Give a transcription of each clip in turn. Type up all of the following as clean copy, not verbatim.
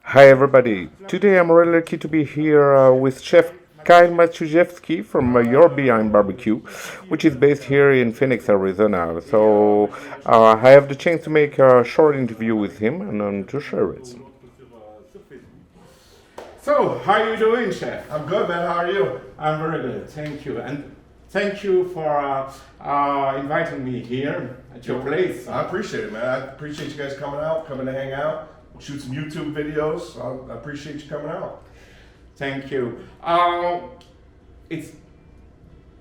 Hi everybody. Today I'm really lucky to be here with Chef Kyle Matuszewski from Your Behind BBQ, which is based here in Phoenix, Arizona. So I have the chance to make a short interview with him and to share it. So, how are you doing, Chef? I'm good, man. How are you? I'm very good, thank you. And thank you for inviting me here at your place. I appreciate it, man. I appreciate you guys coming to hang out, shoot some YouTube videos. I appreciate you coming out. Thank you. It's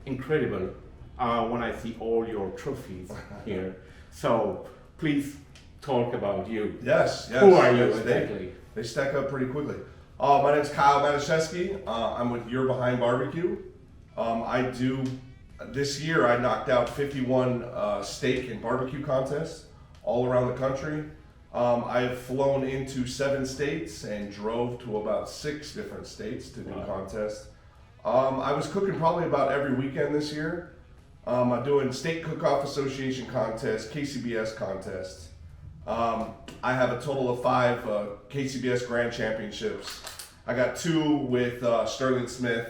incredible when I see all your trophies here. So, please talk about you. Yes. Who are you yes, exactly? They stack up pretty quickly. My name's Kyle Matuszewski. I'm with You're Behind BBQ. This year I knocked out 51 steak and barbecue contests all around the country. I've flown into 7 states and drove to about 6 different states to do contests. I was cooking probably about every weekend this year. I'm doing State Cook-Off Association contests, KCBS contests. I have a total of 5 KCBS Grand Championships. I got 2 with Sterling Smith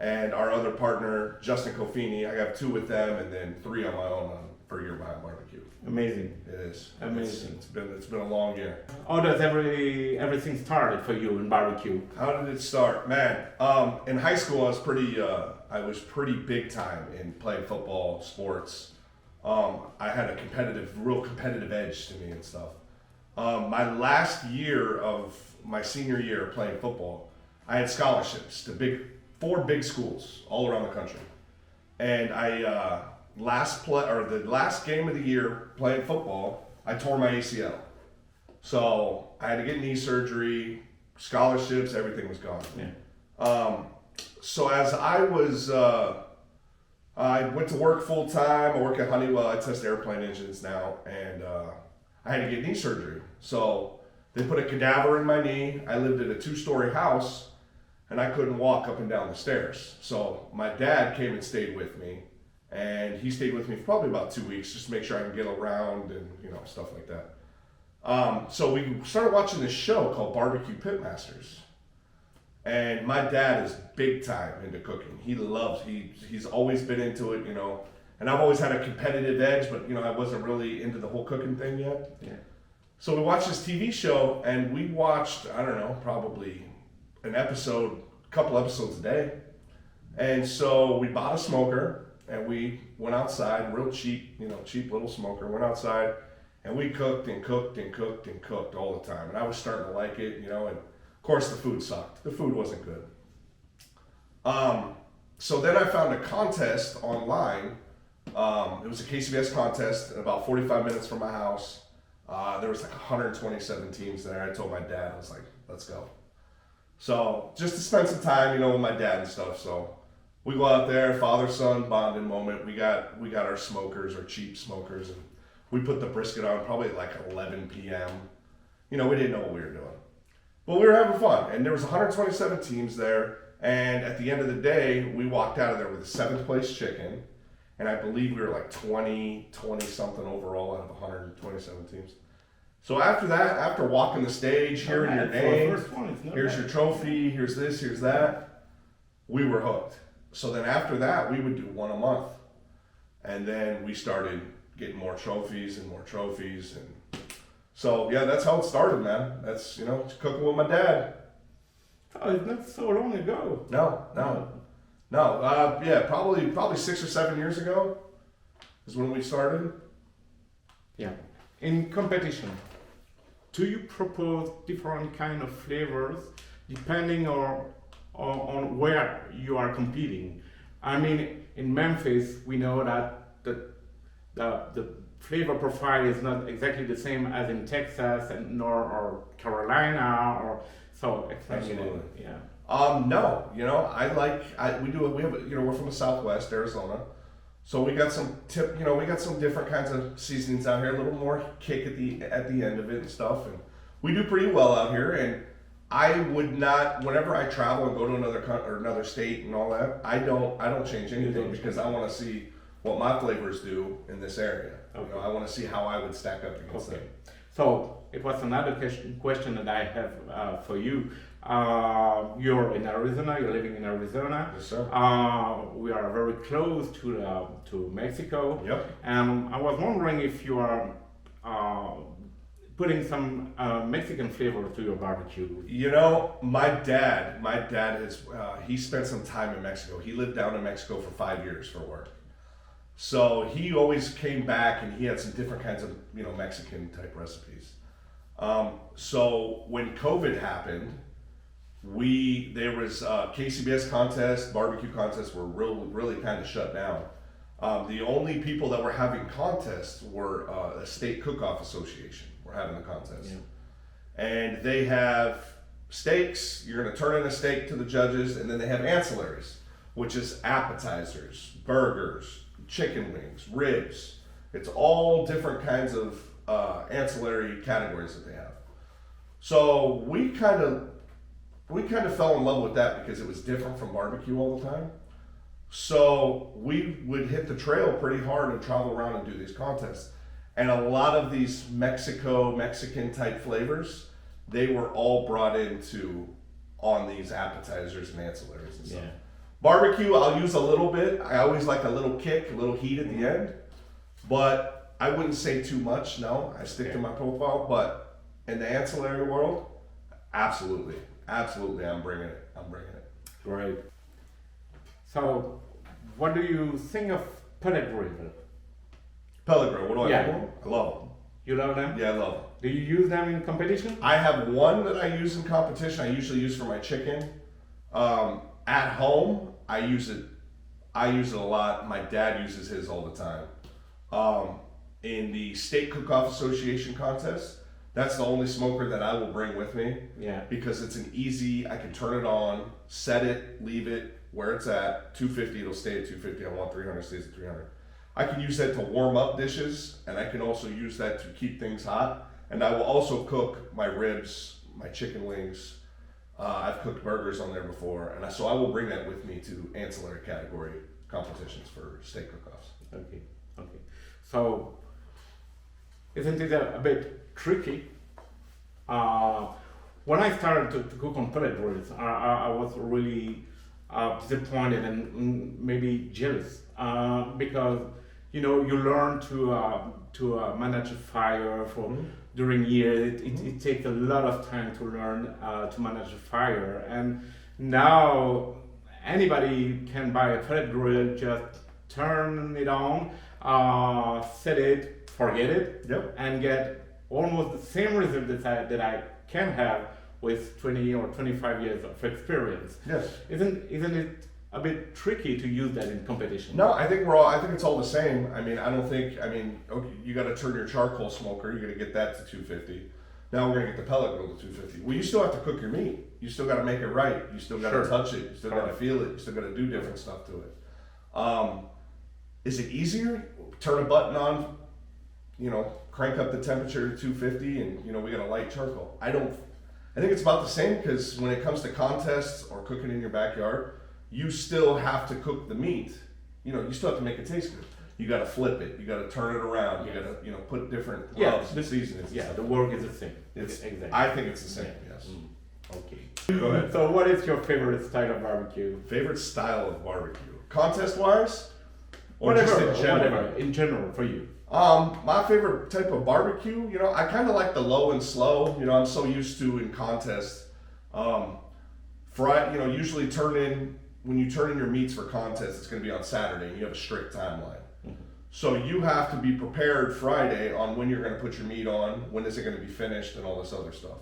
and our other partner, Justin Kofini. I got 2 with them and then 3 on my own for Your Behind BBQ. Amazing. It is. Amazing. It's been a long year. How does everything started for you in barbecue? How did it start? Man, in high school I was pretty big time in playing football, sports. I had a real competitive edge to me and stuff. My last year of my senior year playing football, I had scholarships to 4 big schools all around the country. And the last game of the year playing football, I tore my ACL. So I had to get knee surgery, scholarships, everything was gone. Yeah. So as I went to work full time. I work at Honeywell. I test airplane engines now, and I had to get knee surgery. So they put a cadaver in my knee. I lived in a 2-story house, and I couldn't walk up and down the stairs. So my dad came and stayed with me, and he stayed with me for probably about 2 weeks just to make sure I can get around and stuff like that. So we started watching this show called BBQ Pitmasters. And my dad is big time into cooking. He's always been into it, and I've always had a competitive edge, but I wasn't really into the whole cooking thing yet. Yeah. So we watched this TV show, and we watched, I don't know, probably a couple episodes a day. And so we bought a smoker, and we went outside, real cheap little smoker, went outside, and we cooked and cooked and cooked and cooked all the time. And I was starting to like it, and of course, the food sucked. The food wasn't good. So then I found a contest online. It was a KCBS contest about 45 minutes from my house. There was like 127 teams there. I told my dad, I was like, let's go. So just to spend some time, with my dad and stuff. So we go out there, father-son bonding moment. We got our smokers, our cheap smokers, and we put the brisket on probably at like 11 p.m. We didn't know what we were doing. But we were having fun, and there was 127 teams there, and at the end of the day, we walked out of there with a 7th place chicken, and I believe we were like 20 something overall out of 127 teams. So after that, after walking the stage, hearing your name, here's your trophy, here's this, here's that, we were hooked. So then after that, we would do 1 a month, and then we started getting more trophies and more trophies, and so yeah, that's how it started, man. That's cooking with my dad. Oh, it's not so long ago. No. Yeah, probably 6 or 7 years ago is when we started. Yeah. In competition, do you propose different kind of flavors depending on where you are competing? I mean, in Memphis, we know that the flavor profile is not exactly the same as in Texas or Carolina so Absolutely. Yeah. No, we're from the Southwest Arizona, so we got some different kinds of seasonings out here, a little more kick at the end of it and stuff, and we do pretty well out here. And I would not, whenever I travel and go to another state and all that, I don't change anything because I want to see what my flavors do in this area. Okay. I want to see how I would stack up against them. So it was another question that I have for you. You're in Arizona. You're living in Arizona. Yes, sir. We are very close to Mexico. Yep. And I was wondering if you are putting some Mexican flavor to your barbecue. You know, my dad has, he spent some time in Mexico. He lived down in Mexico for 5 years for work. So he always came back and he had some different kinds of, Mexican type recipes. So when COVID happened, there was KCBS contest, barbecue contests were really kind of shut down. The only people that were having contests were a state cook-off association were having the contest. Yeah. And they have steaks, you're gonna turn in a steak to the judges, and then they have ancillaries, which is appetizers, burgers, chicken wings, ribs. It's all different kinds of ancillary categories that they have. So we kind of fell in love with that because it was different from barbecue all the time. So we would hit the trail pretty hard and travel around and do these contests. And a lot of these Mexican type flavors, they were all brought into on these appetizers and ancillaries and stuff. Yeah. Barbecue, I'll use a little bit. I always like a little kick, a little heat at the end. But I wouldn't say too much, no. I stick to my profile. But in the ancillary world, absolutely. Absolutely, I'm bringing it. Great. So, what do you think of pellet grill? Pellet grill, what do I think? I love them. You love them? Yeah, I love them. Do you use them in competition? I have one that I use in competition. I usually use for my chicken. At home, I use it a lot. My dad uses his all the time. In the State Cook-Off Association contest, that's the only smoker that I will bring with me. Yeah. Because it's I can turn it on, set it, leave it where it's at. 250, it'll stay at 250. I want 300, stays at 300. I can use that to warm up dishes, and I can also use that to keep things hot. And I will also cook my ribs, my chicken wings. I've cooked burgers on there before, and so I will bring that with me to ancillary category competitions for steak cook-offs. Okay. So, isn't it a bit tricky? When I started to cook on pellet grills, I was really disappointed and maybe jealous because you learn to manage a fire for during years. It takes a lot of time to learn to manage a fire, and now anybody can buy a pellet grill, just turn it on, set it, forget it, and get almost the same result that I can have with 20 or 25 years of experience. Yes. Isn't it a bit tricky to use that in competition? No, I think it's all the same. Okay, you got to turn your charcoal smoker, you're going to get that to 250. Now we're going to get the pellet grill to 250. Well, you still have to cook your meat. You still got to make it right. You still got to touch it. You still got to feel it. You still got to do different stuff to it. Is it easier? Turn a button on, crank up the temperature to 250 and, we got a light charcoal. I think it's about the same because when it comes to contests or cooking in your backyard, you still have to cook the meat. You still have to make it taste good. You got to flip it. You got to turn it around. You got to, put different rubs and seasonings. Yeah, the work is the same. Exactly. I think it's the same. Yes. Okay. Go ahead. So, what is your favorite style of barbecue? Favorite style of barbecue, contest-wise, or Whatever, just in general? whatever, in general for you. My favorite type of barbecue, I kind of like the low and slow. I'm so used to in contests. Usually when you turn in your meats for contests, it's going to be on Saturday and you have a strict timeline. So you have to be prepared Friday on when you're going to put your meat on, when is it going to be finished, and all this other stuff.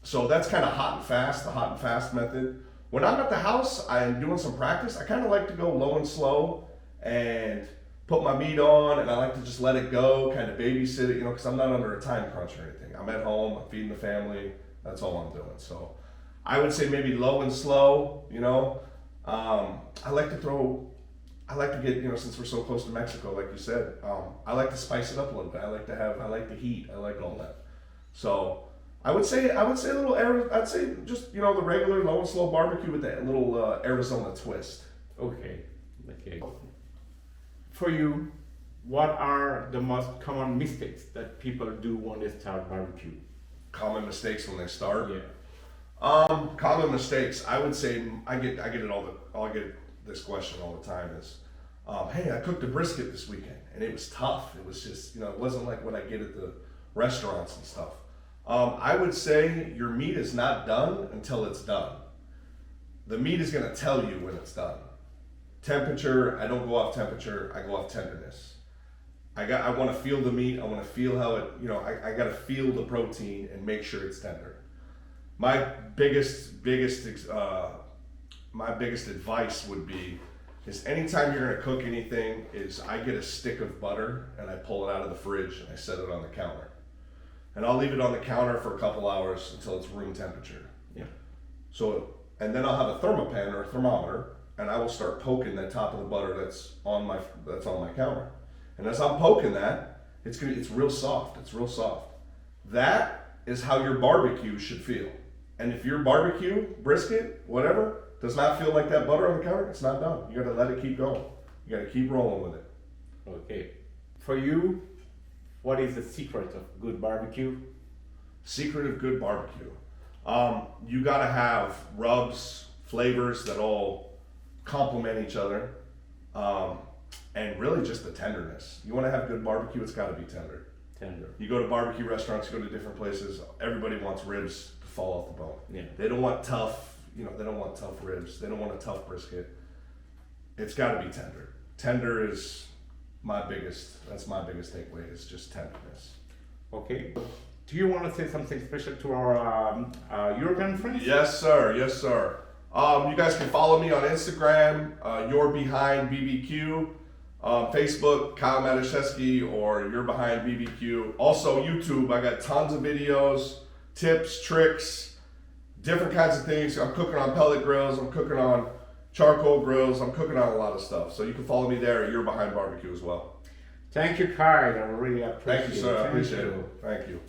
So that's kind of the hot and fast method. When I'm at the house, I'm doing some practice. I kind of like to go low and slow and put my meat on, and I like to just let it go, kind of babysit it, because I'm not under a time crunch or anything. I'm at home, I'm feeding the family, that's all I'm doing. So I would say maybe low and slow, I like to get, since we're so close to Mexico, like you said, I like to spice it up a little bit. I like the heat, I like all that. So I would say a little, I'd say just, the regular low and slow barbecue with that little Arizona twist. Okay. For you, what are the most common mistakes that people do when they start barbecue? Common mistakes when they start. Yeah. Common mistakes. I would say I get this question all the time is, hey, I cooked a brisket this weekend and it was tough. It was just, it wasn't like what I get at the restaurants and stuff. I would say your meat is not done until it's done. The meat is going to tell you when it's done. Temperature, I don't go off temperature, I go off tenderness. I want to feel the meat, I want to feel how it, I got to feel the protein and make sure it's tender. My biggest advice would be is anytime you're going to cook anything is I get a stick of butter and I pull it out of the fridge and I set it on the counter. And I'll leave it on the counter for a couple hours until it's room temperature. Yeah. So, and then I'll have a thermopan or a thermometer and I will start poking that top of the butter that's on my counter. And as I'm poking that, it's real soft. It's real soft. That is how your barbecue should feel. And if your barbecue, brisket, whatever, does not feel like that butter on the counter, it's not done. You gotta let it keep going. You gotta keep rolling with it. Okay. For you, what is the secret of good barbecue? Secret of good barbecue. You gotta have rubs, flavors that all complement each other. And really just the tenderness. You wanna have good barbecue, it's gotta be tender. Tender. You go to barbecue restaurants, you go to different places, everybody wants ribs to fall off the bone. Yeah. They don't want tough, they don't want tough ribs. They don't want a tough brisket. It's gotta be tender. Tender is that's my biggest takeaway is just tenderness. Okay. Do you want to say something special to our European friends? Yes, sir. Yes, sir. You guys can follow me on Instagram, You're Behind BBQ, Facebook, Kyle Matuszewski, or You're Behind BBQ. Also, YouTube, I got tons of videos, tips, tricks, different kinds of things. I'm cooking on pellet grills, I'm cooking on charcoal grills, I'm cooking on a lot of stuff. So you can follow me there at You're Behind Barbecue as well. Thank you, Kyle. I really appreciate it. Thank you, sir. I appreciate it. Thank you.